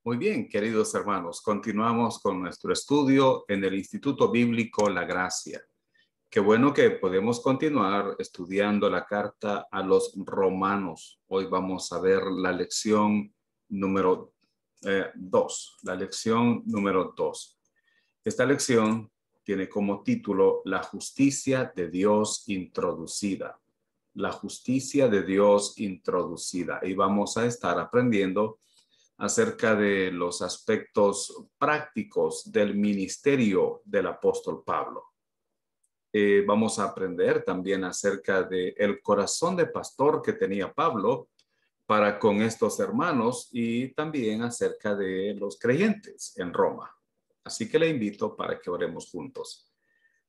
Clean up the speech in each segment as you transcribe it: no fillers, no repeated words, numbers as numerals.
Muy bien, queridos hermanos, continuamos con nuestro estudio en el Instituto Bíblico La Gracia. Qué bueno que podemos continuar estudiando la carta a los romanos. Hoy vamos a ver la lección número 2, la lección número 2. Esta lección tiene como título La justicia de Dios introducida. La justicia de Dios introducida. Y vamos a estar aprendiendo acerca de los aspectos prácticos del ministerio del apóstol Pablo. Vamos a aprender también acerca del corazón de pastor que tenía Pablo para con estos hermanos y también acerca de los creyentes en Roma. Así que le invito para que oremos juntos.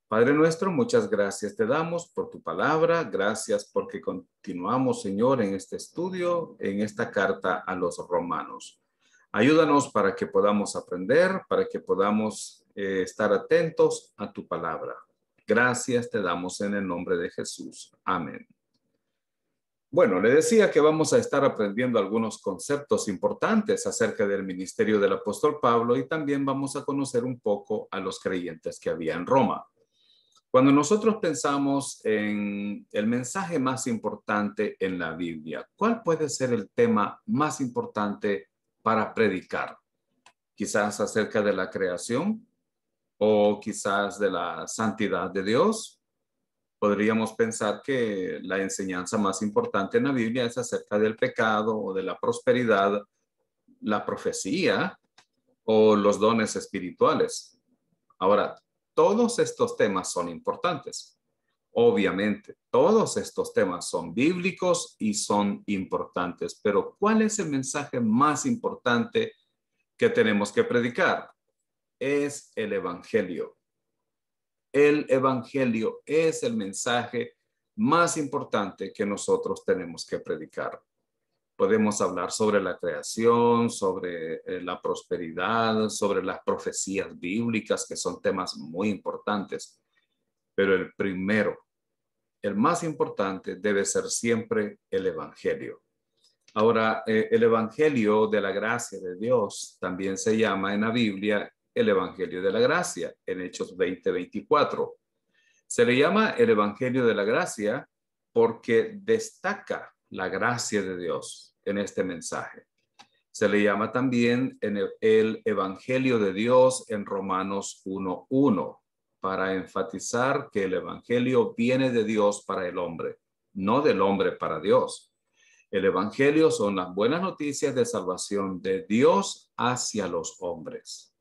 Padre nuestro, muchas gracias te damos por tu palabra. Gracias porque continuamos, Señor, en este estudio, en esta carta a los romanos. Ayúdanos para que podamos aprender, para que podamos estar atentos a tu palabra. Gracias te damos en el nombre de Jesús. Amén. Bueno, le decía que vamos a estar aprendiendo algunos conceptos importantes acerca del ministerio del apóstol Pablo y también vamos a conocer un poco a los creyentes que había en Roma. Cuando nosotros pensamos en el mensaje más importante en la Biblia, ¿cuál puede ser el tema más importante para predicar? Quizás acerca de la creación o quizás de la santidad de Dios. Podríamos pensar que la enseñanza más importante en la Biblia es acerca del pecado o de la prosperidad, la profecía o los dones espirituales. Ahora, todos estos temas son importantes. Obviamente, todos estos temas son bíblicos y son importantes, pero ¿cuál es el mensaje más importante que tenemos que predicar? Es el Evangelio. El Evangelio es el mensaje más importante que nosotros tenemos que predicar. Podemos hablar sobre la creación, sobre la prosperidad, sobre las profecías bíblicas, que son temas muy importantes. Pero el primero, el más importante, debe ser siempre el Evangelio. Ahora, el Evangelio de la gracia de Dios también se llama en la Biblia el Evangelio de la gracia, en Hechos 20:24. Se le llama el Evangelio de la gracia porque destaca la gracia de Dios en este mensaje. Se le llama también el Evangelio de Dios en Romanos 1:1 para enfatizar que el Evangelio viene de Dios para el hombre, no del hombre para Dios. El Evangelio son las buenas noticias de salvación de Dios hacia los hombres.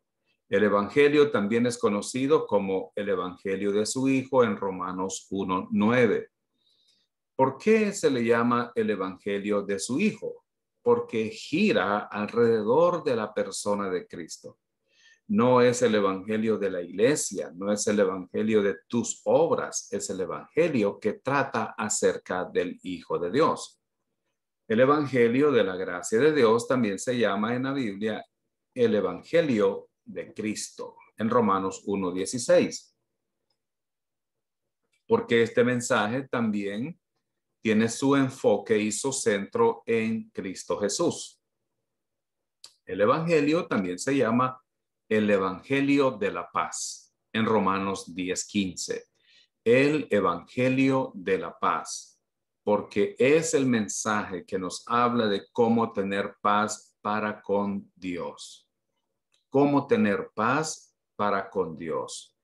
El Evangelio también es conocido como el Evangelio de su Hijo en Romanos 1:9. ¿Por qué se le llama el Evangelio de su Hijo? Porque gira alrededor de la persona de Cristo. No es el Evangelio de la iglesia, no es el Evangelio de tus obras, es el Evangelio que trata acerca del Hijo de Dios. El Evangelio de la gracia de Dios también se llama en la Biblia el Evangelio de Cristo, en Romanos 1:16. Porque este mensaje también tiene su enfoque y su centro en Cristo Jesús. El Evangelio también se llama el Evangelio de la paz, en Romanos 10:15. El Evangelio de la paz, porque es el mensaje que nos habla de cómo tener paz para con Dios. Cómo tener paz para con Dios.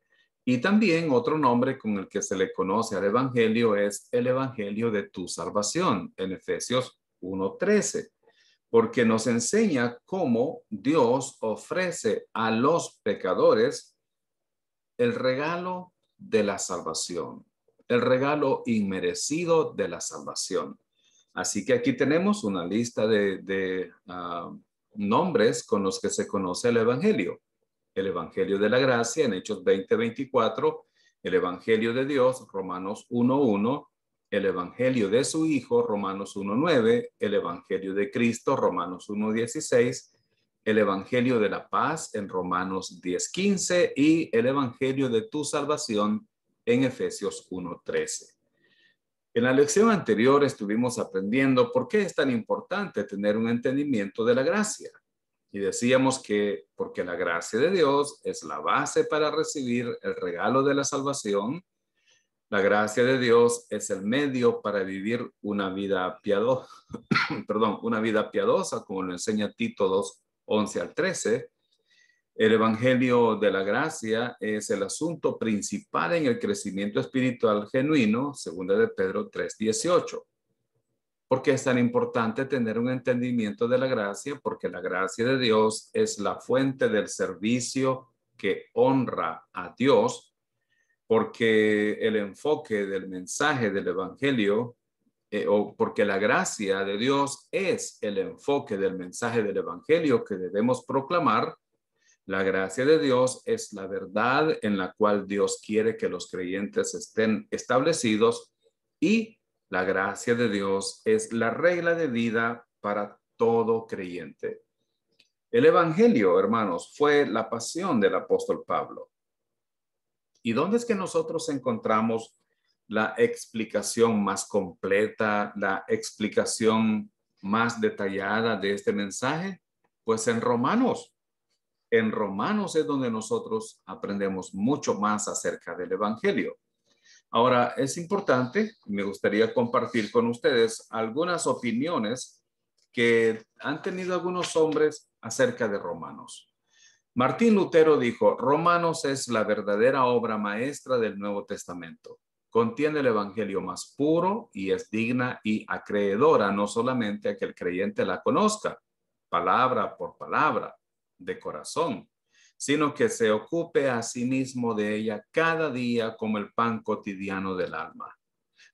Y también otro nombre con el que se le conoce al Evangelio es el Evangelio de tu salvación, en Efesios 1:13, porque nos enseña cómo Dios ofrece a los pecadores el regalo de la salvación, el regalo inmerecido de la salvación. Así que aquí tenemos una lista de nombres con los que se conoce el Evangelio. El Evangelio de la gracia en Hechos 20:24, el Evangelio de Dios, Romanos 1:1, el Evangelio de su Hijo, Romanos 1:9, el Evangelio de Cristo, Romanos 1:16, el Evangelio de la paz en Romanos 10:15 y el Evangelio de tu salvación en Efesios 1:13. En la lección anterior estuvimos aprendiendo por qué es tan importante tener un entendimiento de la gracia. Y decíamos que porque la gracia de Dios es la base para recibir el regalo de la salvación, la gracia de Dios es el medio para vivir una vida piadosa, una vida piadosa, como lo enseña Tito 2, 11 al 13. El evangelio de la gracia es el asunto principal en el crecimiento espiritual genuino, segunda de Pedro 3, 18. ¿Por qué es tan importante tener un entendimiento de la gracia? Porque la gracia de Dios es la fuente del servicio que honra a Dios, porque el enfoque del mensaje del evangelio, o porque la gracia de Dios es el enfoque del mensaje del evangelio que debemos proclamar. La gracia de Dios es la verdad en la cual Dios quiere que los creyentes estén establecidos, y la gracia de Dios es la regla de vida para todo creyente. El evangelio, hermanos, fue la pasión del apóstol Pablo. ¿Y dónde es que nosotros encontramos la explicación más completa, la explicación más detallada de este mensaje? Pues en Romanos. En Romanos es donde nosotros aprendemos mucho más acerca del evangelio. Ahora, es importante, me gustaría compartir con ustedes algunas opiniones que han tenido algunos hombres acerca de Romanos. Martín Lutero dijo: Romanos es la verdadera obra maestra del Nuevo Testamento. Contiene el evangelio más puro y es digna y acreedora no solamente a que el creyente la conozca, palabra por palabra, de corazón, sino que se ocupe a sí mismo de ella cada día como el pan cotidiano del alma.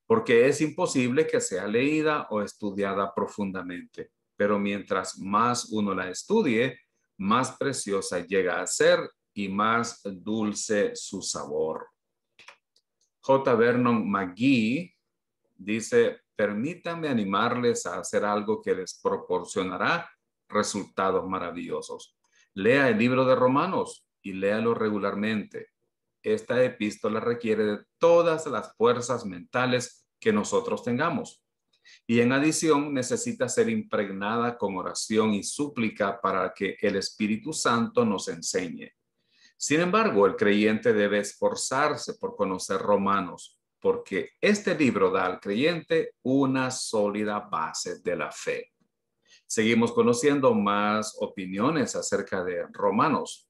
Porque es imposible que sea leída o estudiada profundamente, pero mientras más uno la estudie, más preciosa llega a ser y más dulce su sabor. J. Vernon McGee dice: permítanme animarles a hacer algo que les proporcionará resultados maravillosos. Lea el libro de Romanos y léalo regularmente. Esta epístola requiere de todas las fuerzas mentales que nosotros tengamos. Y en adición necesita ser impregnada con oración y súplica para que el Espíritu Santo nos enseñe. Sin embargo, el creyente debe esforzarse por conocer Romanos, porque este libro da al creyente una sólida base de la fe. Seguimos conociendo más opiniones acerca de Romanos.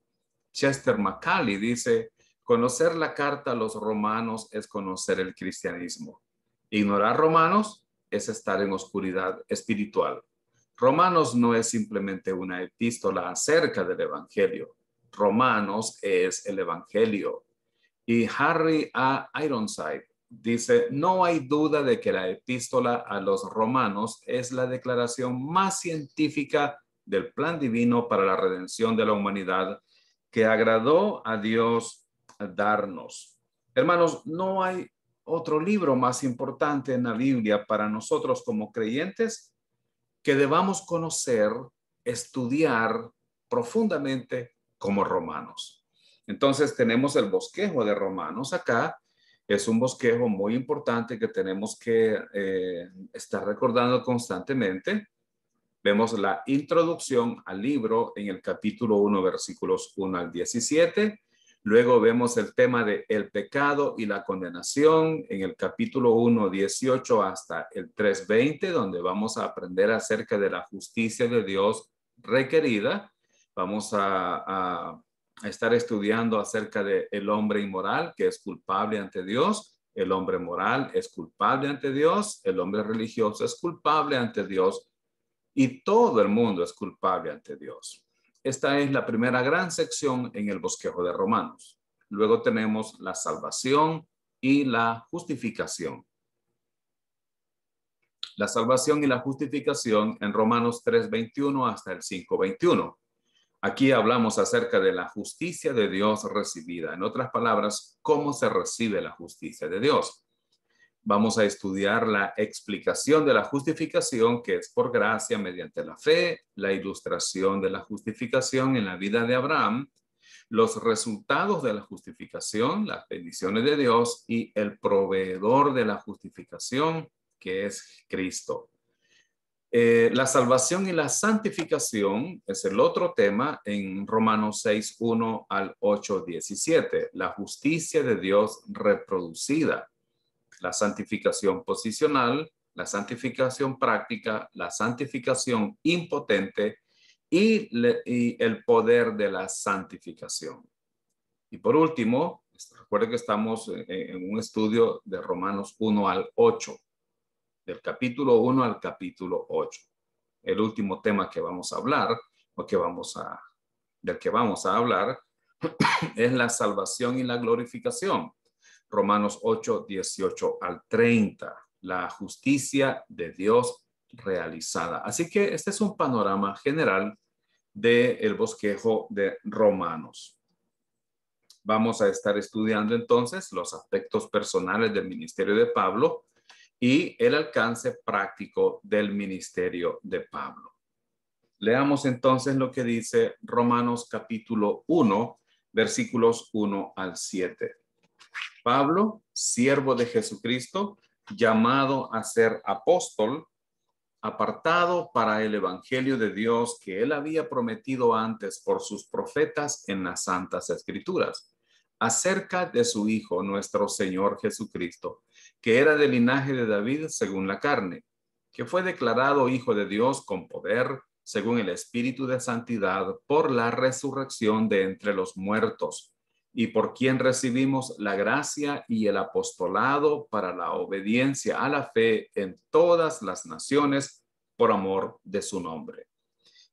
Chester McCauley dice: conocer la carta a los romanos es conocer el cristianismo. Ignorar Romanos es estar en oscuridad espiritual. Romanos no es simplemente una epístola acerca del evangelio. Romanos es el evangelio. Y Harry A. Ironside dice: no hay duda de que la epístola a los romanos es la declaración más científica del plan divino para la redención de la humanidad que agradó a Dios darnos. Hermanos, no hay otro libro más importante en la Biblia para nosotros como creyentes que debamos conocer, estudiar profundamente como Romanos. Entonces tenemos el bosquejo de Romanos acá. Es un bosquejo muy importante que tenemos que estar recordando constantemente. Vemos la introducción al libro en el capítulo 1, versículos 1 al 17. Luego vemos el tema de el pecado y la condenación en el capítulo 1, 18 hasta el 3, 20, donde vamos a aprender acerca de la justicia de Dios requerida. Vamos a estar estudiando acerca de el hombre inmoral, que es culpable ante Dios. El hombre moral es culpable ante Dios. El hombre religioso es culpable ante Dios. Y todo el mundo es culpable ante Dios. Esta es la primera gran sección en el bosquejo de Romanos. Luego tenemos la salvación y la justificación. La salvación y la justificación en Romanos 3:21 hasta el 5:21. Aquí hablamos acerca de la justicia de Dios recibida. En otras palabras, ¿cómo se recibe la justicia de Dios? Vamos a estudiar la explicación de la justificación, que es por gracia mediante la fe, la ilustración de la justificación en la vida de Abraham, los resultados de la justificación, las bendiciones de Dios y el proveedor de la justificación, que es Cristo. La salvación y la santificación es el otro tema en Romanos 6, 1 al 8, 17. La justicia de Dios reproducida, la santificación posicional, la santificación práctica, la santificación impotente y el poder de la santificación. Y por último, recuerden que estamos en un estudio de Romanos 1 al 8. Del capítulo 1 al capítulo 8. El último tema que vamos a hablar, del que vamos a hablar, es la salvación y la glorificación. Romanos 8, 18 al 30. La justicia de Dios realizada. Así que este es un panorama general del bosquejo de Romanos. Vamos a estar estudiando entonces los aspectos personales del ministerio de Pablo y el alcance práctico del ministerio de Pablo. Leamos entonces lo que dice Romanos capítulo 1, versículos 1 al 7. Pablo, siervo de Jesucristo, llamado a ser apóstol, apartado para el evangelio de Dios que él había prometido antes por sus profetas en las santas escrituras, acerca de su Hijo, nuestro Señor Jesucristo, que era del linaje de David según la carne, que fue declarado Hijo de Dios con poder, según el Espíritu de Santidad, por la resurrección de entre los muertos, y por quien recibimos la gracia y el apostolado para la obediencia a la fe en todas las naciones por amor de su nombre,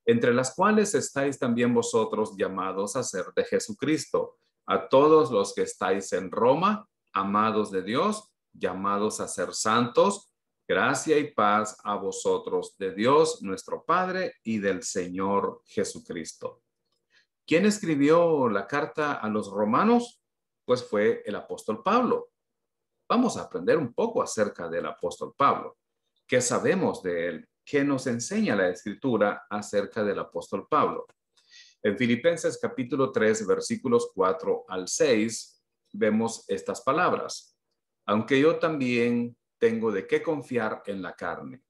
entre las cuales estáis también vosotros llamados a ser de Jesucristo, a todos los que estáis en Roma, amados de Dios, llamados a ser santos, gracia y paz a vosotros de Dios nuestro Padre y del Señor Jesucristo. ¿Quién escribió la carta a los romanos? Pues fue el apóstol Pablo. Vamos a aprender un poco acerca del apóstol Pablo. ¿Qué sabemos de él? ¿Qué nos enseña la Escritura acerca del apóstol Pablo? En Filipenses capítulo 3, versículos 4 al 6, vemos estas palabras. Aunque yo también tengo de qué confiar en la carne.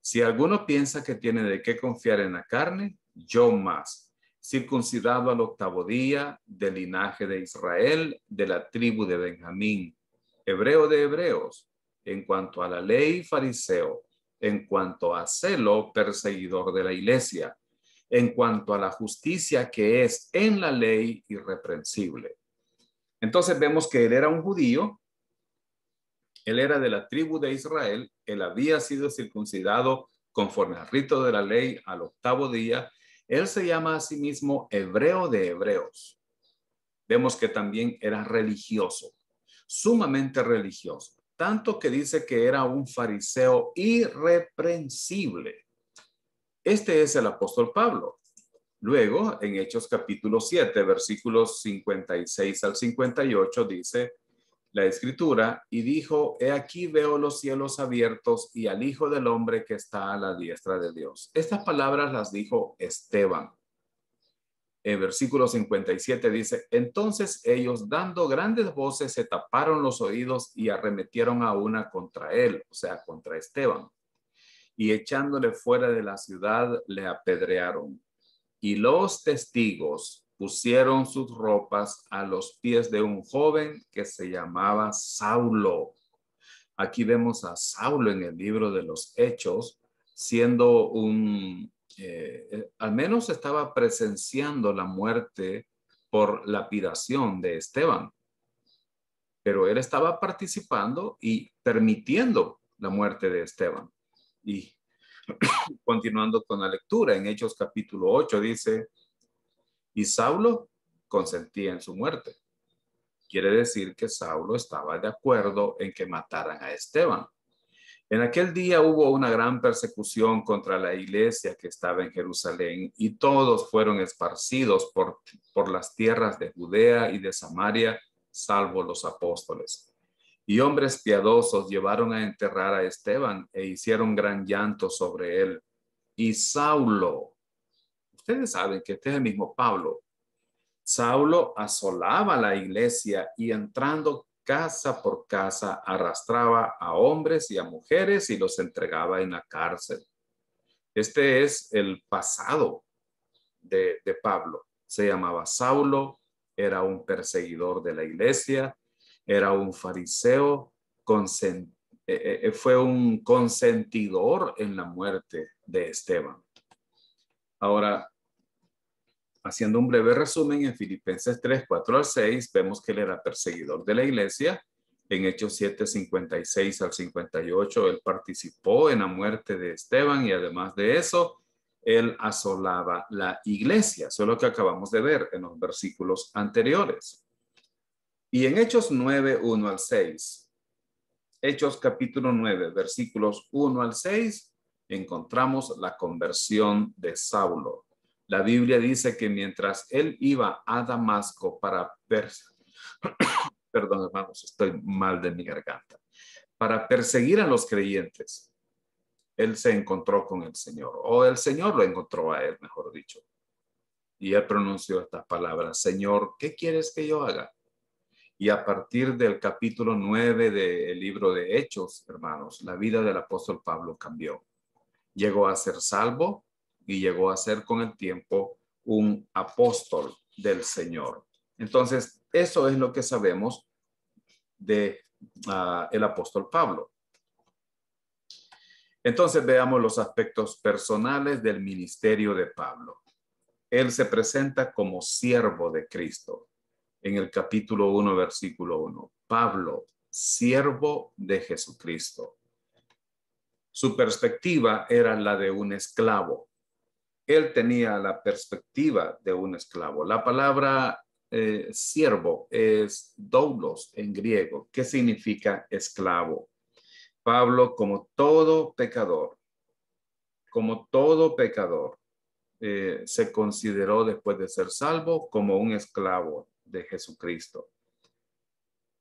Si alguno piensa que tiene de qué confiar en la carne, yo más. Circuncidado al 8º día, del linaje de Israel, de la tribu de Benjamín, hebreo de hebreos, en cuanto a la ley, fariseo, en cuanto a celo, perseguidor de la iglesia, en cuanto a la justicia que es en la ley, irreprensible. Entonces vemos que él era un judío, él era de la tribu de Israel, él había sido circuncidado conforme al rito de la ley al 8º día. Él se llama a sí mismo hebreo de hebreos. Vemos que también era religioso, sumamente religioso, tanto que dice que era un fariseo irreprensible. Este es el apóstol Pablo. Luego, en Hechos capítulo 7, versículos 56 al 58, dice la Escritura, y dijo, he aquí veo los cielos abiertos y al Hijo del Hombre que está a la diestra de Dios. Estas palabras las dijo Esteban. En versículo 57 dice, entonces ellos dando grandes voces se taparon los oídos y arremetieron a una contra él, o sea, contra Esteban, y echándole fuera de la ciudad le apedrearon. Y los testigos pusieron sus ropas a los pies de un joven que se llamaba Saulo. Aquí vemos a Saulo en el libro de los Hechos, siendo al menos estaba presenciando la muerte por lapidación de Esteban. Pero él estaba participando y permitiendo la muerte de Esteban. Y continuando con la lectura, en Hechos capítulo 8 dice, y Saulo consentía en su muerte. Quiere decir que Saulo estaba de acuerdo en que mataran a Esteban. En aquel día hubo una gran persecución contra la iglesia que estaba en Jerusalén y todos fueron esparcidos por las tierras de Judea y de Samaria, salvo los apóstoles. Y hombres piadosos llevaron a enterrar a Esteban e hicieron gran llanto sobre él. Y Saulo, ustedes saben que este es el mismo Pablo, Saulo asolaba la iglesia y entrando casa por casa arrastraba a hombres y a mujeres y los entregaba en la cárcel. Este es el pasado de Pablo. Se llamaba Saulo, era un perseguidor de la iglesia, era un fariseo, fue un consentidor en la muerte de Esteban. Ahora, haciendo un breve resumen, en Filipenses 3, 4 al 6, vemos que él era perseguidor de la iglesia. En Hechos 7, 56 al 58, él participó en la muerte de Esteban y además de eso, él asolaba la iglesia. Eso es lo que acabamos de ver en los versículos anteriores. Y en Hechos 9, 1 al 6, Hechos capítulo 9, versículos 1 al 6, encontramos la conversión de Saulo. La Biblia dice que mientras él iba a Damasco para perdón, hermanos, estoy mal de mi garganta, para perseguir a los creyentes, él se encontró con el Señor, o el Señor lo encontró a él, mejor dicho. Y él pronunció estas palabras: Señor, ¿qué quieres que yo haga? Y a partir del capítulo 9 del libro de Hechos, hermanos, la vida del apóstol Pablo cambió. Llegó a ser salvo y llegó a ser con el tiempo un apóstol del Señor. Entonces, eso es lo que sabemos de el apóstol Pablo. Entonces, veamos los aspectos personales del ministerio de Pablo. Él se presenta como siervo de Cristo. En el capítulo 1, versículo 1, Pablo, siervo de Jesucristo. Su perspectiva era la de un esclavo. Él tenía la perspectiva de un esclavo. La palabra siervo es doulos en griego, que significa esclavo. Pablo, como todo pecador, se consideró después de ser salvo como un esclavo de Jesucristo.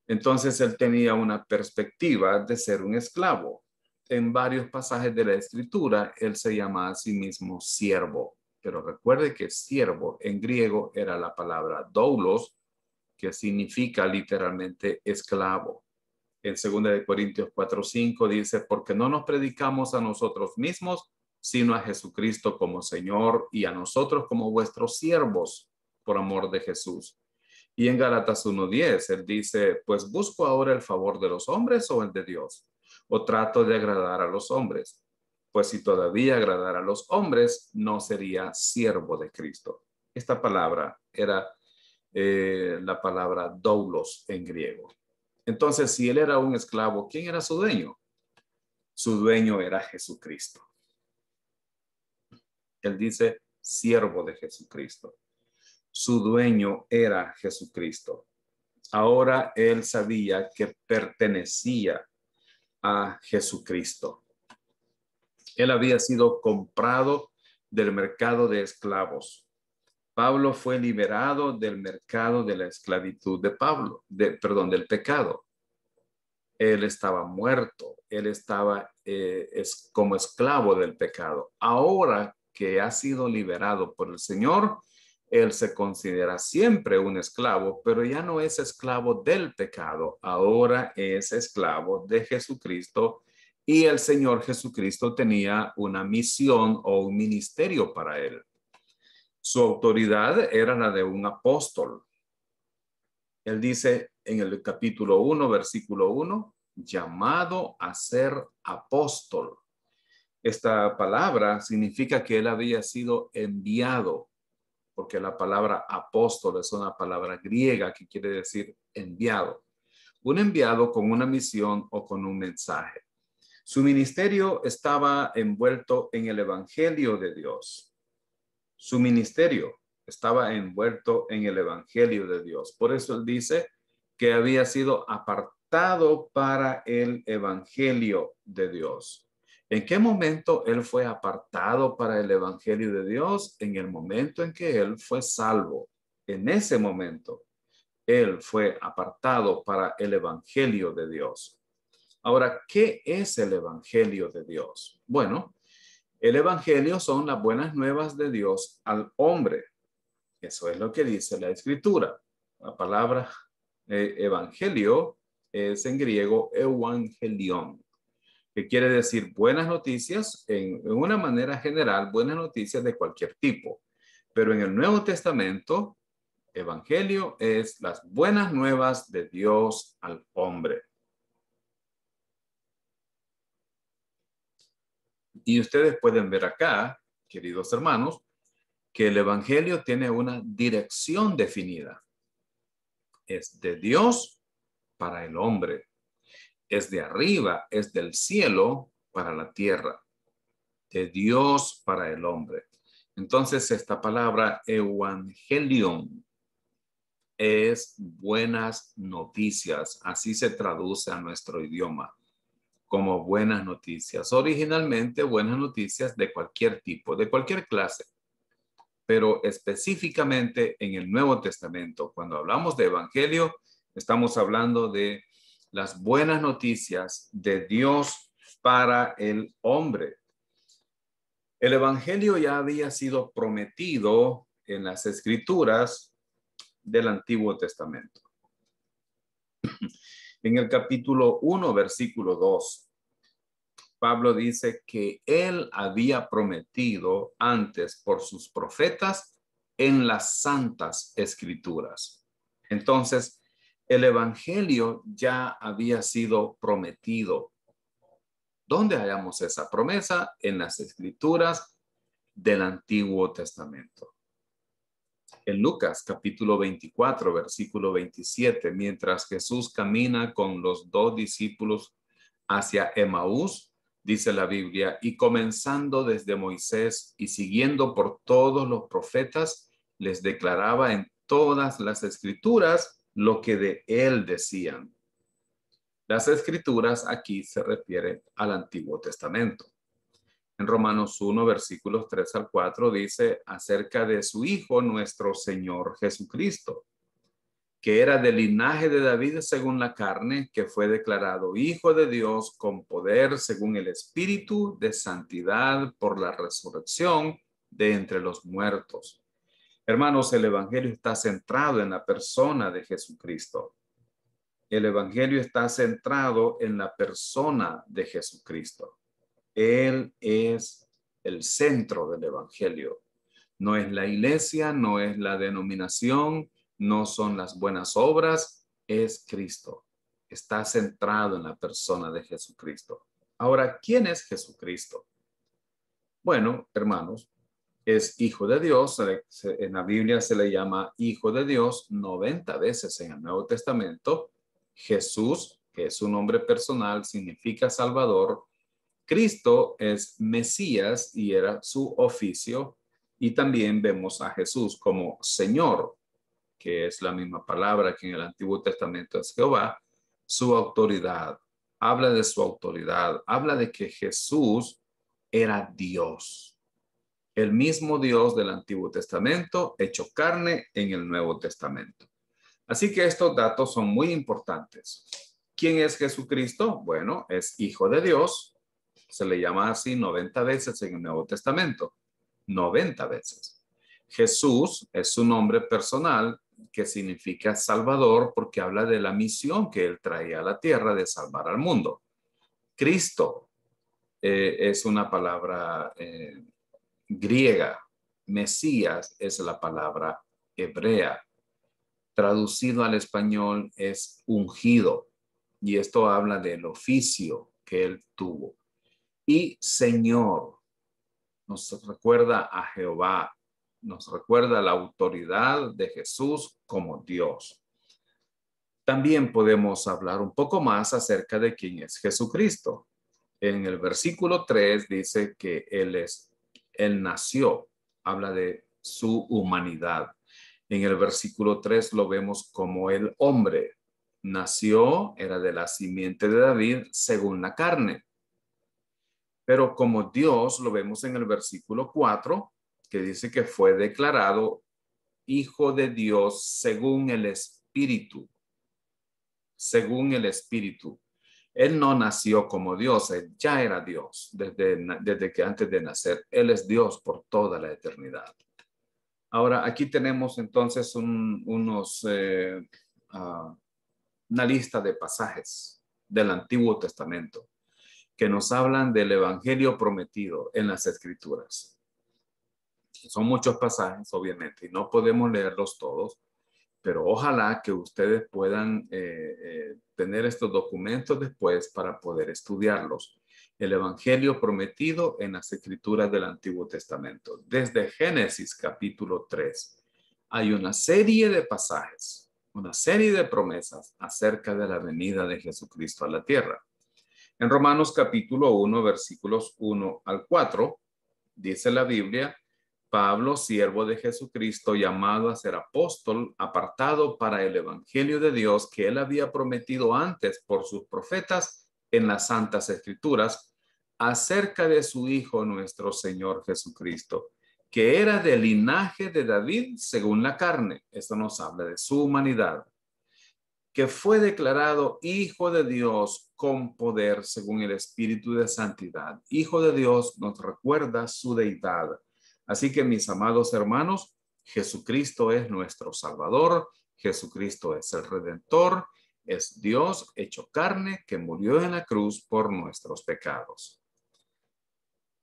Entonces él tenía una perspectiva de ser un esclavo. En varios pasajes de la Escritura, él se llama a sí mismo siervo. Pero recuerde que siervo en griego era la palabra doulos, que significa literalmente esclavo. En 2 Corintios 4:5 dice, porque no nos predicamos a nosotros mismos, sino a Jesucristo como Señor y a nosotros como vuestros siervos por amor de Jesús. Y en Gálatas 1:10, él dice, pues busco ahora el favor de los hombres o el de Dios, o trato de agradar a los hombres. Pues si todavía agradara a los hombres, no sería siervo de Cristo. Esta palabra era la palabra doulos en griego. Entonces, si él era un esclavo, ¿quién era su dueño? Su dueño era Jesucristo. Él dice, siervo de Jesucristo. Su dueño era Jesucristo. Ahora él sabía que pertenecía a Jesucristo. Él había sido comprado del mercado de esclavos. Pablo fue liberado del mercado de la esclavitud del pecado. Él estaba muerto, él estaba como esclavo del pecado. Ahora que ha sido liberado por el Señor, él se considera siempre un esclavo, pero ya no es esclavo del pecado, ahora es esclavo de Jesucristo y el Señor Jesucristo tenía una misión o un ministerio para él. Su autoridad era la de un apóstol. Él dice en el capítulo 1, versículo 1, llamado a ser apóstol. Esta palabra significa que él había sido enviado, porque la palabra apóstol es una palabra griega que quiere decir enviado. Un enviado con una misión o con un mensaje. Su ministerio estaba envuelto en el evangelio de Dios. Su ministerio estaba envuelto en el evangelio de Dios. Por eso él dice que había sido apartado para el evangelio de Dios. ¿En qué momento él fue apartado para el evangelio de Dios? En el momento en que él fue salvo. En ese momento, él fue apartado para el evangelio de Dios. Ahora, ¿qué es el evangelio de Dios? Bueno, el evangelio son las buenas nuevas de Dios al hombre. Eso es lo que dice la escritura. La palabra evangelio es en griego evangelion. que quiere decir buenas noticias en una manera general, buenas noticias de cualquier tipo. Pero en el Nuevo Testamento, evangelio es las buenas nuevas de Dios al hombre. Y ustedes pueden ver acá, queridos hermanos, que el evangelio tiene una dirección definida. Es de Dios para el hombre. Es de arriba, es del cielo para la tierra. De Dios para el hombre. Entonces, esta palabra evangelion es buenas noticias. Así se traduce a nuestro idioma, como buenas noticias. Originalmente, buenas noticias de cualquier tipo, de cualquier clase. Pero específicamente en el Nuevo Testamento, cuando hablamos de evangelio, estamos hablando de las buenas noticias de Dios para el hombre. El evangelio ya había sido prometido en las escrituras del Antiguo Testamento. En el capítulo 1, versículo 2, Pablo dice que él había prometido antes por sus profetas en las santas escrituras. Entonces, el evangelio ya había sido prometido. ¿Dónde hallamos esa promesa? En las escrituras del Antiguo Testamento. En Lucas capítulo 24, versículo 27, mientras Jesús camina con los dos discípulos hacia Emaús, dice la Biblia, y comenzando desde Moisés y siguiendo por todos los profetas, les declaraba en todas las escrituras lo que de él decían. Las escrituras aquí se refieren al Antiguo Testamento. En Romanos 1, versículos 3 al 4 dice acerca de su Hijo, nuestro Señor Jesucristo, que era del linaje de David según la carne, que fue declarado Hijo de Dios con poder según el Espíritu de santidad por la resurrección de entre los muertos. Hermanos, el Evangelio está centrado en la persona de Jesucristo. El Evangelio está centrado en la persona de Jesucristo. Él es el centro del evangelio. No es la iglesia, no es la denominación, no son las buenas obras, es Cristo. Está centrado en la persona de Jesucristo. Ahora, ¿quién es Jesucristo? Bueno, hermanos, es hijo de Dios. En la Biblia se le llama hijo de Dios 90 veces en el Nuevo Testamento. Jesús, que es su nombre personal, significa Salvador. Cristo es Mesías y era su oficio. Y también vemos a Jesús como Señor, que es la misma palabra que en el Antiguo Testamento es Jehová, su autoridad. Habla de su autoridad, habla de que Jesús era Dios. El mismo Dios del Antiguo Testamento hecho carne en el Nuevo Testamento. Así que estos datos son muy importantes. ¿Quién es Jesucristo? Bueno, es hijo de Dios. Se le llama así 90 veces en el Nuevo Testamento. 90 veces. Jesús es su nombre personal que significa Salvador porque habla de la misión que él traía a la tierra de salvar al mundo. Cristo es una palabra griega. Mesías es la palabra hebrea. Traducido al español es ungido. Y esto habla del oficio que él tuvo. Y Señor nos recuerda a Jehová, nos recuerda la autoridad de Jesús como Dios. También podemos hablar un poco más acerca de quién es Jesucristo. En el versículo 3 dice que Él nació, habla de su humanidad. En el versículo 3 lo vemos como el hombre. Nació, era de la simiente de David según la carne. Pero como Dios, lo vemos en el versículo 4, que dice que fue declarado Hijo de Dios según el Espíritu. Según el Espíritu. Él no nació como Dios, él ya era Dios desde que antes de nacer. Él es Dios por toda la eternidad. Ahora, aquí tenemos entonces una lista de pasajes del Antiguo Testamento que nos hablan del evangelio prometido en las Escrituras. Son muchos pasajes, obviamente, y no podemos leerlos todos, pero ojalá que ustedes puedan tener estos documentos después para poder estudiarlos. El evangelio prometido en las Escrituras del Antiguo Testamento. Desde Génesis capítulo 3 hay una serie de pasajes, una serie de promesas acerca de la venida de Jesucristo a la tierra. En Romanos capítulo 1, versículos 1 al 4, dice la Biblia: Pablo, siervo de Jesucristo, llamado a ser apóstol, apartado para el evangelio de Dios que él había prometido antes por sus profetas en las santas escrituras, acerca de su Hijo nuestro Señor Jesucristo, que era del linaje de David según la carne. Esto nos habla de su humanidad, que fue declarado Hijo de Dios con poder según el Espíritu de Santidad. Hijo de Dios nos recuerda su deidad. Así que, mis amados hermanos, Jesucristo es nuestro Salvador, Jesucristo es el Redentor, es Dios hecho carne que murió en la cruz por nuestros pecados.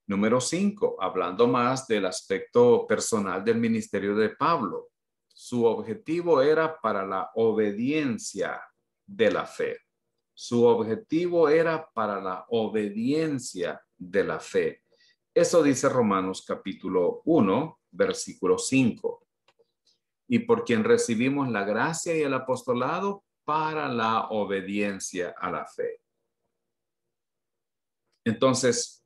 Número 5, hablando más del aspecto personal del ministerio de Pablo. Su objetivo era para la obediencia de la fe. Su objetivo era para la obediencia de la fe. Eso dice Romanos capítulo 1, versículo 5. Y por quien recibimos la gracia y el apostolado para la obediencia a la fe. Entonces,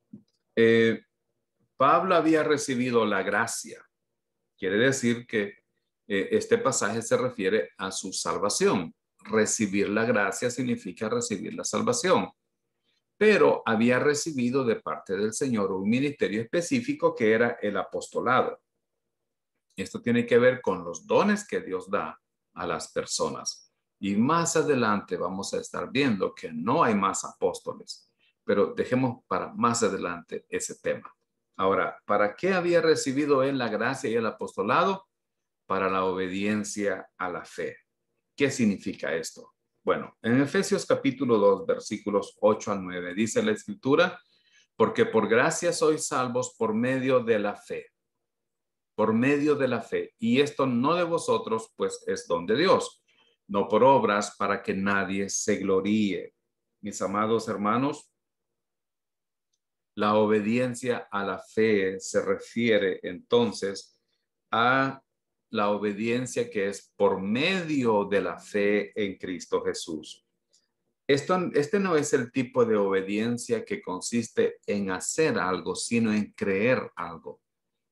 Pablo había recibido la gracia. Quiere decir que este pasaje se refiere a su salvación. Recibir la gracia significa recibir la salvación. Pero había recibido de parte del Señor un ministerio específico que era el apostolado. Esto tiene que ver con los dones que Dios da a las personas. Y más adelante vamos a estar viendo que no hay más apóstoles, pero dejemos para más adelante ese tema. Ahora, ¿para qué había recibido él la gracia y el apostolado? Para la obediencia a la fe. ¿Qué significa esto? Bueno, en Efesios capítulo 2, versículos 8 al 9, dice la Escritura: porque por gracia sois salvos por medio de la fe. Por medio de la fe. Y esto no de vosotros, pues es don de Dios, no por obras, para que nadie se gloríe. Mis amados hermanos, la obediencia a la fe se refiere entonces a la obediencia que es por medio de la fe en Cristo Jesús. Este no es el tipo de obediencia que consiste en hacer algo, sino en creer algo.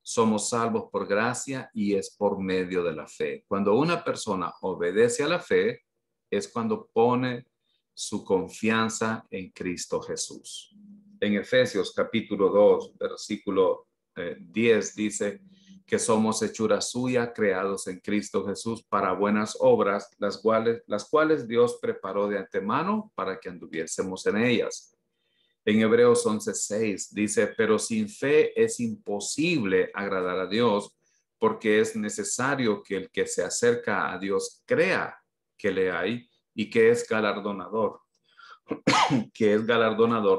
Somos salvos por gracia y es por medio de la fe. Cuando una persona obedece a la fe, es cuando pone su confianza en Cristo Jesús. En Efesios capítulo 2, versículo 10 dice que somos hechura suya, creados en Cristo Jesús para buenas obras, las cuales Dios preparó de antemano para que anduviésemos en ellas. En Hebreos 11:6 dice: pero sin fe es imposible agradar a Dios, porque es necesario que el que se acerca a Dios crea que le hay y que es galardonador,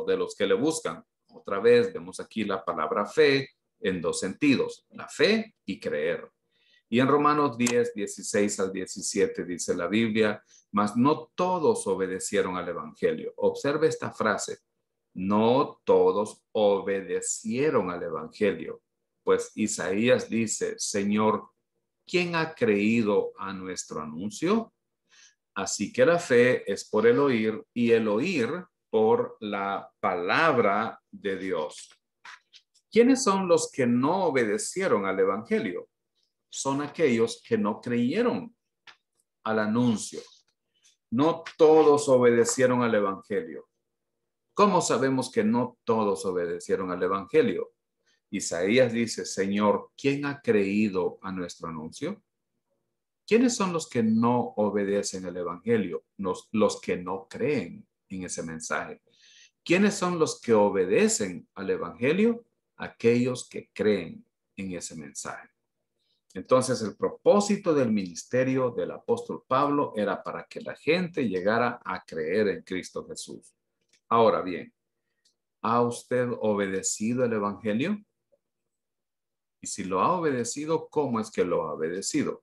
de los que le buscan. Otra vez vemos aquí la palabra fe en dos sentidos: la fe y creer. Y en Romanos 10, 16 al 17 dice la Biblia: mas no todos obedecieron al evangelio. Observe esta frase: no todos obedecieron al evangelio. Pues Isaías dice: Señor, ¿quién ha creído a nuestro anuncio? Así que la fe es por el oír y el oír por la palabra de Dios. ¿Quiénes son los que no obedecieron al evangelio? Son aquellos que no creyeron al anuncio. No todos obedecieron al evangelio. ¿Cómo sabemos que no todos obedecieron al evangelio? Isaías dice: Señor, ¿quién ha creído a nuestro anuncio? ¿Quiénes son los que no obedecen al evangelio? Los que no creen en ese mensaje. ¿Quiénes son los que obedecen al evangelio? Aquellos que creen en ese mensaje. Entonces, el propósito del ministerio del apóstol Pablo era para que la gente llegara a creer en Cristo Jesús. Ahora bien, ¿Ha usted obedecido el evangelio? Y si lo ha obedecido, ¿cómo es que lo ha obedecido?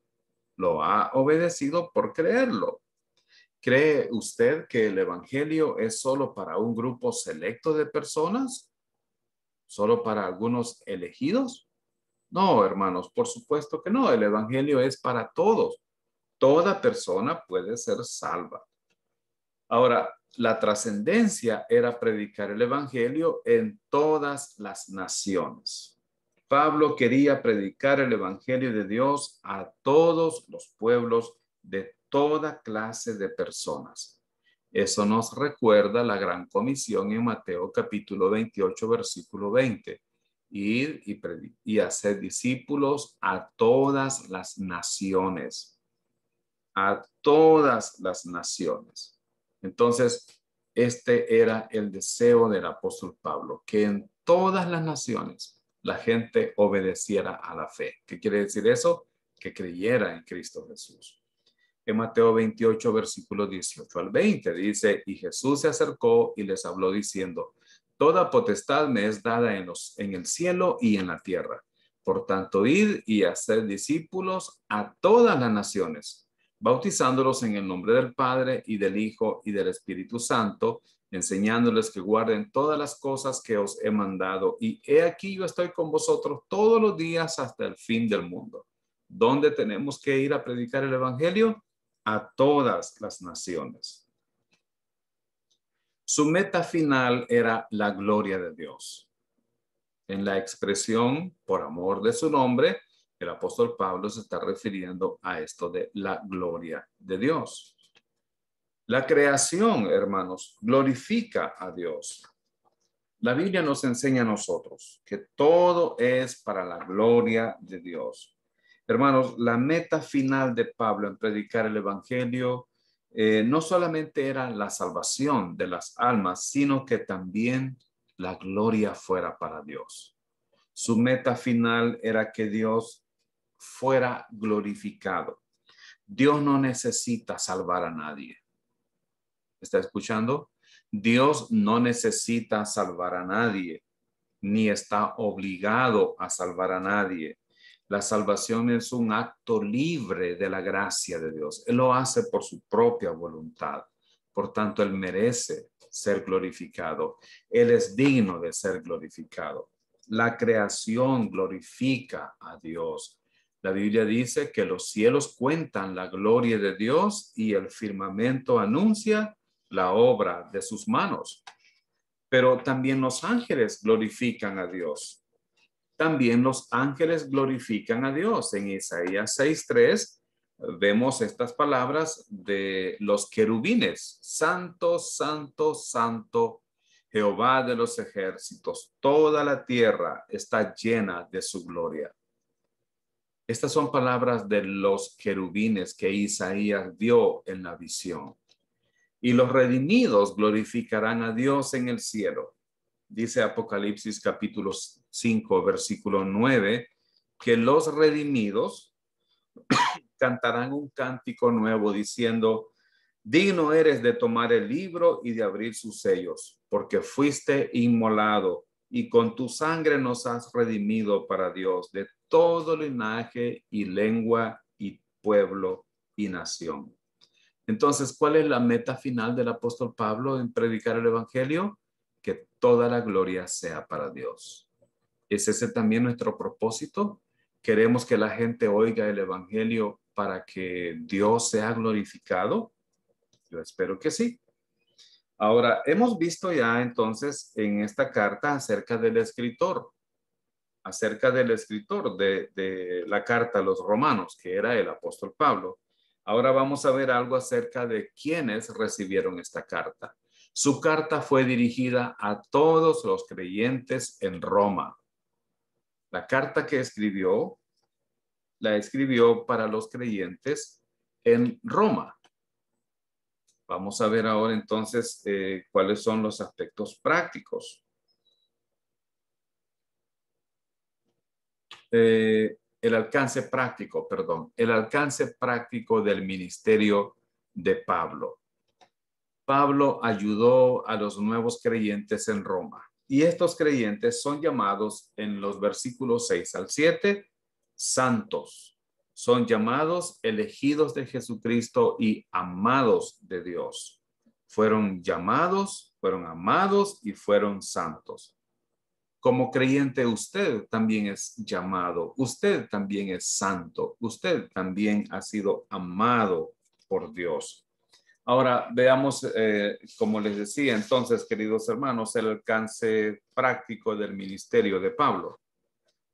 Lo ha obedecido por creerlo. ¿Cree usted que el evangelio es solo para un grupo selecto de personas? ¿Solo para algunos elegidos? No, hermanos, por supuesto que no. El evangelio es para todos. Toda persona puede ser salva. Ahora, la trascendencia era predicar el evangelio en todas las naciones. Pablo quería predicar el evangelio de Dios a todos los pueblos de toda clase de personas. Eso nos recuerda la gran comisión en Mateo capítulo 28, versículo 20. Ir y hacer discípulos a todas las naciones. A todas las naciones. Entonces, este era el deseo del apóstol Pablo, que en todas las naciones la gente obedeciera a la fe. ¿Qué quiere decir eso? Que creyera en Cristo Jesús. En Mateo 28, versículos 18 al 20, dice, y Jesús se acercó y les habló diciendo, toda potestad me es dada en el cielo y en la tierra. Por tanto, id y haced discípulos a todas las naciones, bautizándolos en el nombre del Padre y del Hijo y del Espíritu Santo, enseñándoles que guarden todas las cosas que os he mandado. Y he aquí yo estoy con vosotros todos los días hasta el fin del mundo. ¿Dónde tenemos que ir a predicar el evangelio? A todas las naciones. Su meta final era la gloria de Dios. En la expresión por amor de su nombre, el apóstol Pablo se está refiriendo a esto de la gloria de Dios. La creación, hermanos, glorifica a Dios. La Biblia nos enseña a nosotros que todo es para la gloria de Dios. Hermanos, la meta final de Pablo en predicar el evangelio no solamente era la salvación de las almas, sino que también la gloria fuera para Dios. Su meta final era que Dios fuera glorificado. Dios no necesita salvar a nadie. ¿Está escuchando? Dios no necesita salvar a nadie, ni está obligado a salvar a nadie. La salvación es un acto libre de la gracia de Dios. Él lo hace por su propia voluntad. Por tanto, Él merece ser glorificado. Él es digno de ser glorificado. La creación glorifica a Dios. La Biblia dice que los cielos cuentan la gloria de Dios y el firmamento anuncia la obra de sus manos. Pero también los ángeles glorifican a Dios. También los ángeles glorifican a Dios. En Isaías 6:3 vemos estas palabras de los querubines. Santo, santo, santo, Jehová de los ejércitos. Toda la tierra está llena de su gloria. Estas son palabras de los querubines que Isaías vio en la visión. Y los redimidos glorificarán a Dios en el cielo. Dice Apocalipsis capítulo 5, versículo 9, que los redimidos cantarán un cántico nuevo diciendo, digno eres de tomar el libro y de abrir sus sellos, porque fuiste inmolado y con tu sangre nos has redimido para Dios de todo linaje y lengua y pueblo y nación. Entonces, ¿cuál es la meta final del apóstol Pablo en predicar el evangelio? Que toda la gloria sea para Dios. ¿Es ese también nuestro propósito? ¿Queremos que la gente oiga el evangelio para que Dios sea glorificado? Yo espero que sí. Ahora, hemos visto ya entonces en esta carta acerca del escritor de la carta a los romanos, que era el apóstol Pablo. Ahora vamos a ver algo acerca de quiénes recibieron esta carta. Su carta fue dirigida a todos los creyentes en Roma. La carta que escribió, la escribió para los creyentes en Roma. Vamos a ver ahora entonces cuáles son los aspectos prácticos. El alcance práctico del ministerio de Pablo. Pablo ayudó a los nuevos creyentes en Roma. Y estos creyentes son llamados en los versículos 6 al 7 santos. Son llamados elegidos de Jesucristo y amados de Dios. Fueron llamados, fueron amados y fueron santos. Como creyente, usted también es llamado, usted también es santo, usted también ha sido amado por Dios. Ahora veamos, como les decía entonces, queridos hermanos, el alcance práctico del ministerio de Pablo.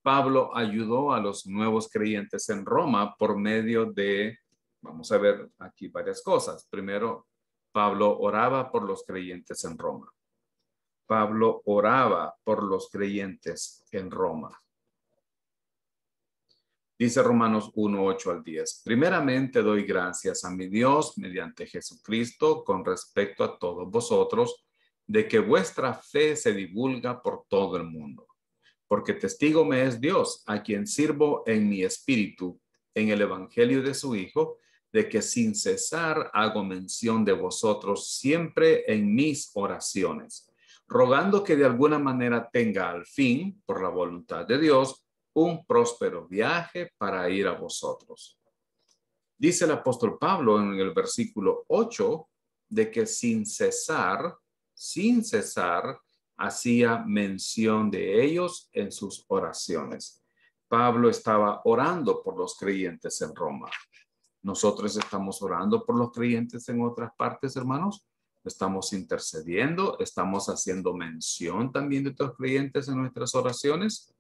Pablo ayudó a los nuevos creyentes en Roma por medio de, vamos a ver aquí varias cosas. Primero, Pablo oraba por los creyentes en Roma. Pablo oraba por los creyentes en Roma. Dice Romanos 1, 8 al 10. Primeramente doy gracias a mi Dios mediante Jesucristo con respecto a todos vosotros, de que vuestra fe se divulga por todo el mundo. Porque testigo me es Dios, a quien sirvo en mi espíritu, en el evangelio de su Hijo, de que sin cesar hago mención de vosotros siempre en mis oraciones, rogando que de alguna manera tenga al fin, por la voluntad de Dios, un próspero viaje para ir a vosotros. Dice el apóstol Pablo en el versículo 8 de que sin cesar, hacía mención de ellos en sus oraciones. Pablo estaba orando por los creyentes en Roma. Nosotros estamos orando por los creyentes en otras partes, hermanos. Estamos intercediendo, estamos haciendo mención también de estos creyentes en nuestras oraciones.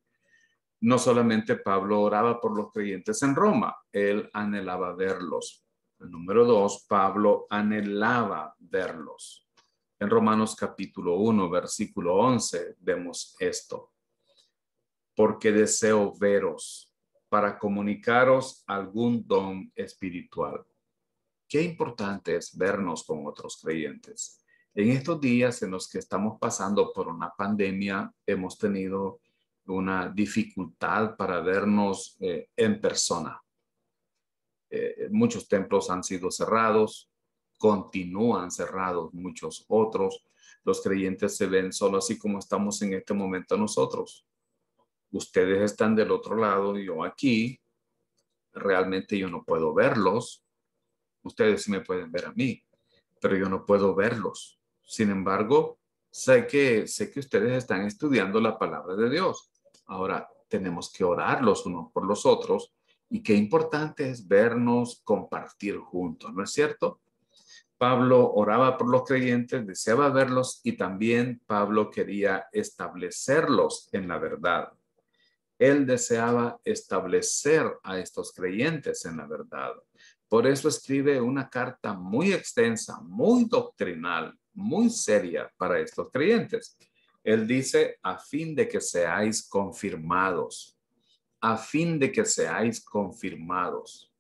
No solamente Pablo oraba por los creyentes en Roma, él anhelaba verlos. El número 2, Pablo anhelaba verlos. En Romanos capítulo 1, versículo 11, vemos esto. Porque deseo veros para comunicaros algún don espiritual. Qué importante es vernos con otros creyentes. En estos días en los que estamos pasando por una pandemia, hemos tenido una dificultad para vernos en persona. Muchos templos han sido cerrados, continúan cerrados muchos otros. Los creyentes se ven solo así como estamos en este momento nosotros. Ustedes están del otro lado y yo aquí. Realmente yo no puedo verlos. Ustedes sí me pueden ver a mí, pero yo no puedo verlos. Sin embargo, sé que ustedes están estudiando la palabra de Dios. Ahora tenemos que orar los unos por los otros y qué importante es vernos, compartir juntos, ¿no es cierto? Pablo oraba por los creyentes, deseaba verlos y también Pablo quería establecerlos en la verdad. Él deseaba establecer a estos creyentes en la verdad. Por eso escribe una carta muy extensa, muy doctrinal, muy seria para estos creyentes. Él dice, a fin de que seáis confirmados, a fin de que seáis confirmados.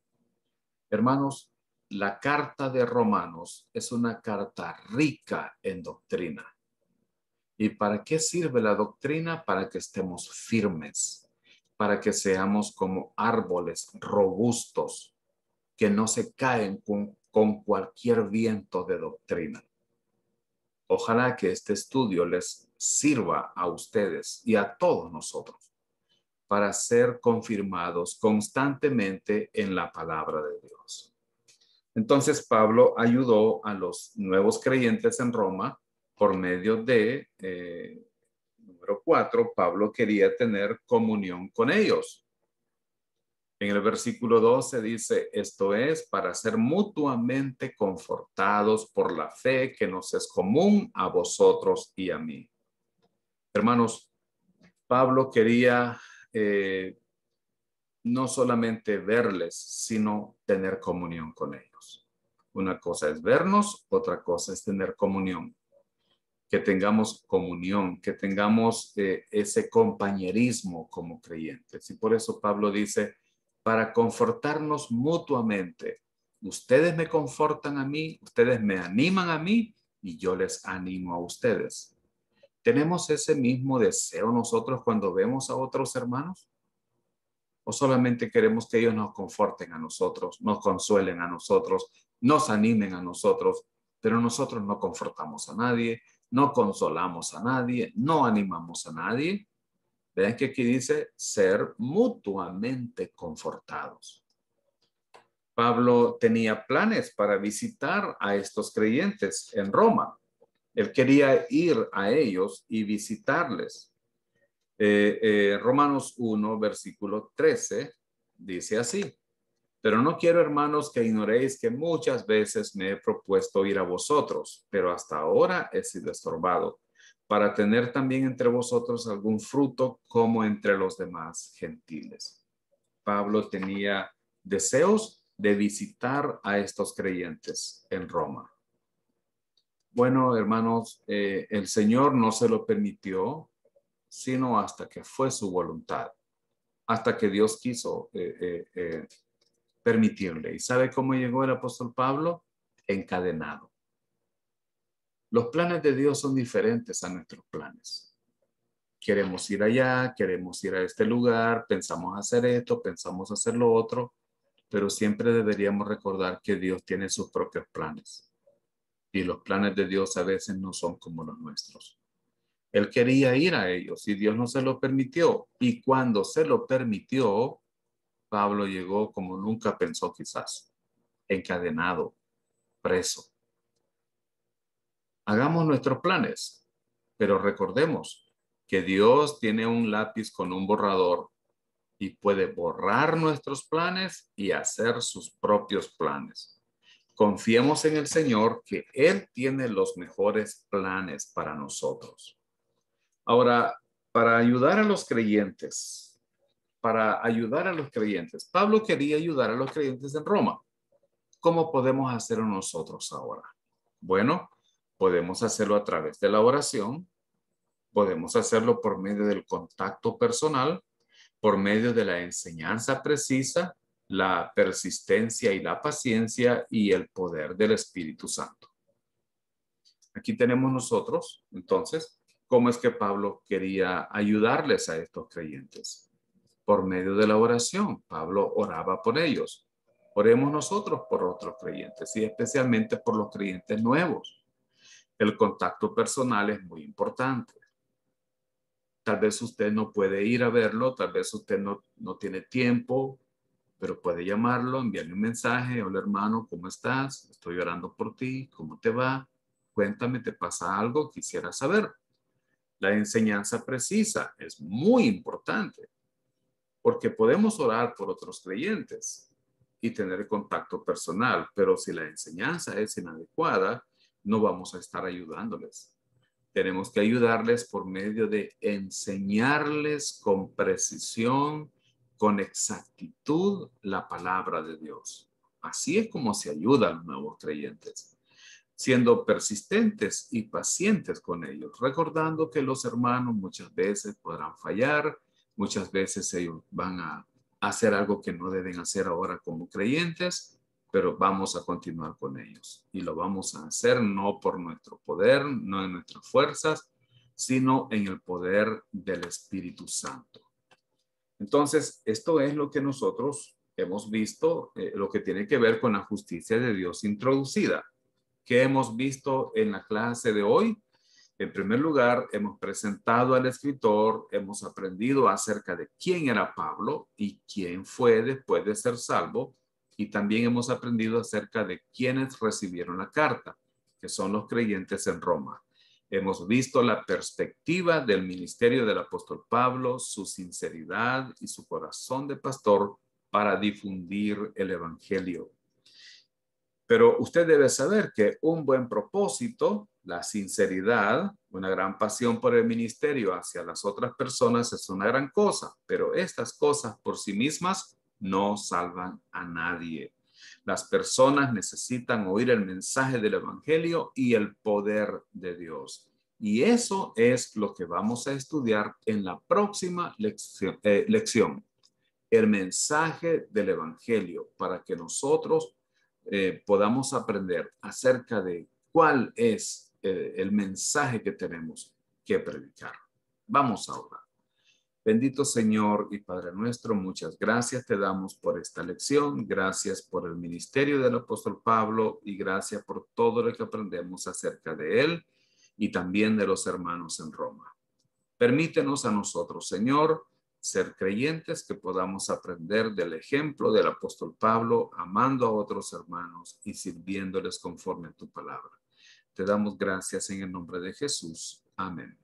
Hermanos, la carta de Romanos es una carta rica en doctrina. ¿Y para qué sirve la doctrina? Para que estemos firmes, para que seamos como árboles robustos que no se caen con cualquier viento de doctrina. Ojalá que este estudio les sirva a ustedes y a todos nosotros para ser confirmados constantemente en la palabra de Dios. Entonces Pablo ayudó a los nuevos creyentes en Roma por medio de, número 4, Pablo quería tener comunión con ellos. En el versículo 12 dice, esto es para ser mutuamente confortados por la fe que nos es común a vosotros y a mí. Hermanos, Pablo quería no solamente verles, sino tener comunión con ellos. Una cosa es vernos, otra cosa es tener comunión. Que tengamos comunión, que tengamos ese compañerismo como creyentes. Y por eso Pablo dice, para confortarnos mutuamente. Ustedes me confortan a mí, ustedes me animan a mí y yo les animo a ustedes. ¿Tenemos ese mismo deseo nosotros cuando vemos a otros hermanos? ¿O solamente queremos que ellos nos conforten a nosotros, nos consuelen a nosotros, nos animen a nosotros, pero nosotros no confortamos a nadie, no consolamos a nadie, no animamos a nadie. Vean que aquí dice ser mutuamente confortados. Pablo tenía planes para visitar a estos creyentes en Roma. Él quería ir a ellos y visitarles. Romanos 1, versículo 13, dice así: pero no quiero, hermanos, que ignoréis que muchas veces me he propuesto ir a vosotros, pero hasta ahora he sido estorbado, para tener también entre vosotros algún fruto como entre los demás gentiles. Pablo tenía deseos de visitar a estos creyentes en Roma. Bueno, hermanos, el Señor no se lo permitió, sino hasta que fue su voluntad, hasta que Dios quiso permitirle. ¿Y sabe cómo llegó el apóstol Pablo? Encadenado. Los planes de Dios son diferentes a nuestros planes. Queremos ir allá, queremos ir a este lugar, pensamos hacer esto, pensamos hacer lo otro, pero siempre deberíamos recordar que Dios tiene sus propios planes. Y los planes de Dios a veces no son como los nuestros. Él quería ir a ellos y Dios no se lo permitió. Y cuando se lo permitió, Pablo llegó como nunca pensó quizás, encadenado, preso. Hagamos nuestros planes, pero recordemos que Dios tiene un lápiz con un borrador y puede borrar nuestros planes y hacer sus propios planes. Confiemos en el Señor que Él tiene los mejores planes para nosotros. Ahora, para ayudar a los creyentes, Pablo quería ayudar a los creyentes en Roma. ¿Cómo podemos hacerlo nosotros ahora? Bueno, podemos hacerlo a través de la oración, podemos hacerlo por medio del contacto personal, por medio de la enseñanza precisa, la persistencia y la paciencia y el poder del Espíritu Santo. Aquí tenemos nosotros, entonces, cómo es que Pablo quería ayudarles a estos creyentes. Por medio de la oración, Pablo oraba por ellos. Oremos nosotros por otros creyentes y especialmente por los creyentes nuevos. El contacto personal es muy importante. Tal vez usted no puede ir a verlo, tal vez usted no tiene tiempo, pero puede llamarlo, enviarle un mensaje: hola hermano, ¿cómo estás? Estoy orando por ti, ¿cómo te va? Cuéntame, ¿te pasa algo? Quisiera saber. La enseñanza precisa es muy importante porque podemos orar por otros creyentes y tener contacto personal, pero si la enseñanza es inadecuada, no vamos a estar ayudándoles. Tenemos que ayudarles por medio de enseñarles con precisión, con exactitud, la palabra de Dios. Así es como se ayuda a los nuevos creyentes, siendo persistentes y pacientes con ellos, recordando que los hermanos muchas veces podrán fallar, muchas veces ellos van a hacer algo que no deben hacer ahora como creyentes, pero vamos a continuar con ellos y lo vamos a hacer no por nuestro poder, no en nuestras fuerzas, sino en el poder del Espíritu Santo. Entonces, esto es lo que nosotros hemos visto, lo que tiene que ver con la justicia de Dios introducida. ¿Qué hemos visto en la clase de hoy? En primer lugar, hemos presentado al escritor, hemos aprendido acerca de quién era Pablo y quién fue después de ser salvo, y también hemos aprendido acerca de quiénes recibieron la carta, que son los creyentes en Roma. Hemos visto la perspectiva del ministerio del apóstol Pablo, su sinceridad y su corazón de pastor para difundir el evangelio. Pero usted debe saber que un buen propósito, la sinceridad, una gran pasión por el ministerio hacia las otras personas es una gran cosa, pero estas cosas por sí mismas no salvan a nadie. Las personas necesitan oír el mensaje del evangelio y el poder de Dios. Y eso es lo que vamos a estudiar en la próxima lección. El mensaje del evangelio, para que nosotros podamos aprender acerca de cuál es el mensaje que tenemos que predicar. Vamos a orar. Bendito Señor y Padre nuestro, muchas gracias te damos por esta lección. Gracias por el ministerio del apóstol Pablo y gracias por todo lo que aprendemos acerca de él. y también de los hermanos en Roma. Permítenos a nosotros, Señor, ser creyentes que podamos aprender del ejemplo del apóstol Pablo, amando a otros hermanos y sirviéndoles conforme a tu palabra. Te damos gracias en el nombre de Jesús. Amén.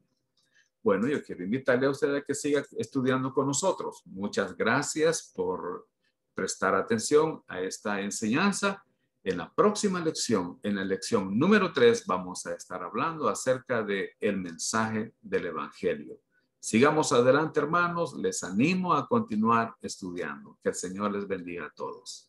Bueno, yo quiero invitarle a usted a que siga estudiando con nosotros. Muchas gracias por prestar atención a esta enseñanza. En la próxima lección, en la lección número 3, vamos a estar hablando acerca del mensaje del Evangelio. Sigamos adelante, hermanos. Les animo a continuar estudiando. Que el Señor les bendiga a todos.